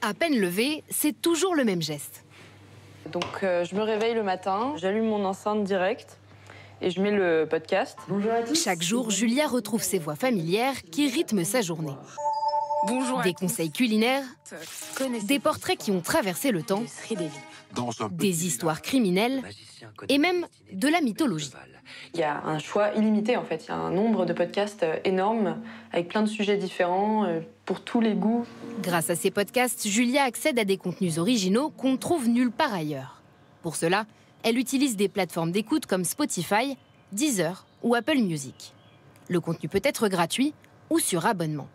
À peine levé, c'est toujours le même geste. Donc je me réveille le matin, j'allume mon enceinte directe et je mets le podcast. Bonjour à tous. Chaque jour, Julia retrouve ses voix familières qui rythment sa journée. Bonjour Des conseils culinaires, des portraits qui ont traversé le temps, des histoires criminelles et même de la mythologie. Il y a un choix illimité en fait, il y a un nombre de podcasts énorme avec plein de sujets différents pour tous les goûts. Grâce à ces podcasts, Julia accède à des contenus originaux qu'on ne trouve nulle part ailleurs. Pour cela, elle utilise des plateformes d'écoute comme Spotify, Deezer ou Apple Music. Le contenu peut être gratuit ou sur abonnement.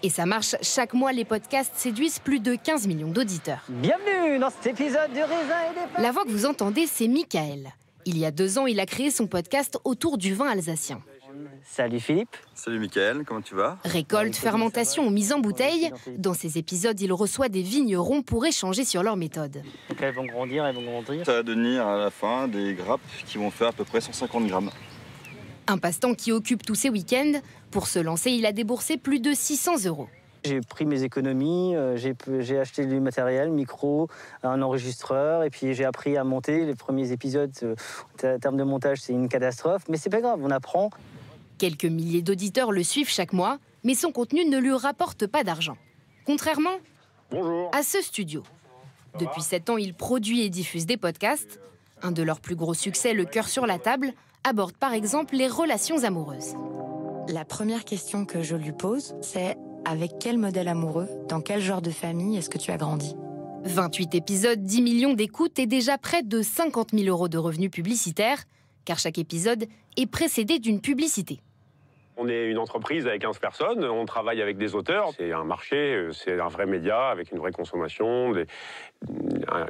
Et ça marche, chaque mois, les podcasts séduisent plus de 15 millions d'auditeurs. Bienvenue dans cet épisode du Raisin et des Pommes. La voix que vous entendez, c'est Michael. Il y a 2 ans, il a créé son podcast autour du vin alsacien. Salut Philippe. Salut Mickaël, comment tu vas? Récolte, fermentation ou mise en bouteille, dans ces épisodes, il reçoit des vignerons pour échanger sur leurs méthodes. Donc elles vont grandir, elles vont grandir. Ça va devenir à la fin des grappes qui vont faire à peu près 150 grammes. Un passe-temps qui occupe tous ses week-ends. Pour se lancer, il a déboursé plus de 600 €. J'ai pris mes économies, j'ai acheté du matériel, micro, un enregistreur, et puis j'ai appris à monter. Les premiers épisodes, en termes de montage, c'est une catastrophe, mais c'est pas grave, on apprend. Quelques milliers d'auditeurs le suivent chaque mois, mais son contenu ne lui rapporte pas d'argent. Contrairement à ce studio. Depuis 7 ans, il produit et diffuse des podcasts. Un de leurs plus gros succès, Le cœur sur la table, aborde par exemple les relations amoureuses. La première question que je lui pose, c'est avec quel modèle amoureux, dans quel genre de famille est-ce que tu as grandi? 28 épisodes, 10 millions d'écoutes et déjà près de 50 000 € de revenus publicitaires, car chaque épisode est précédé d'une publicité. On est une entreprise avec 15 personnes, on travaille avec des auteurs. C'est un marché, c'est un vrai média avec une vraie consommation,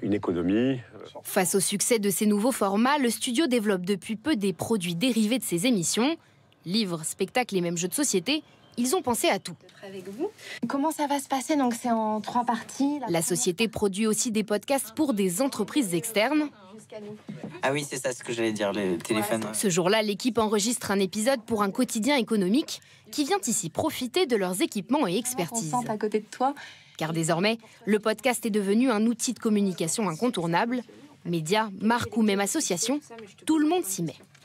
une économie. Face au succès de ces nouveaux formats, le studio développe depuis peu des produits dérivés de ses émissions. Livres, spectacles et même jeux de société, ils ont pensé à tout. Avec vous. Comment ça va se passer? Donc c'est en 3 parties. La société produit aussi des podcasts pour des entreprises externes. Ah oui, c'est ça ce que j'allais dire, le téléphone. Ce jour-là, l'équipe enregistre un épisode pour un quotidien économique qui vient ici profiter de leurs équipements et expertises. On sent à côté de toi. Car désormais, le podcast est devenu un outil de communication incontournable. Médias, marques ou même associations, tout le monde s'y met.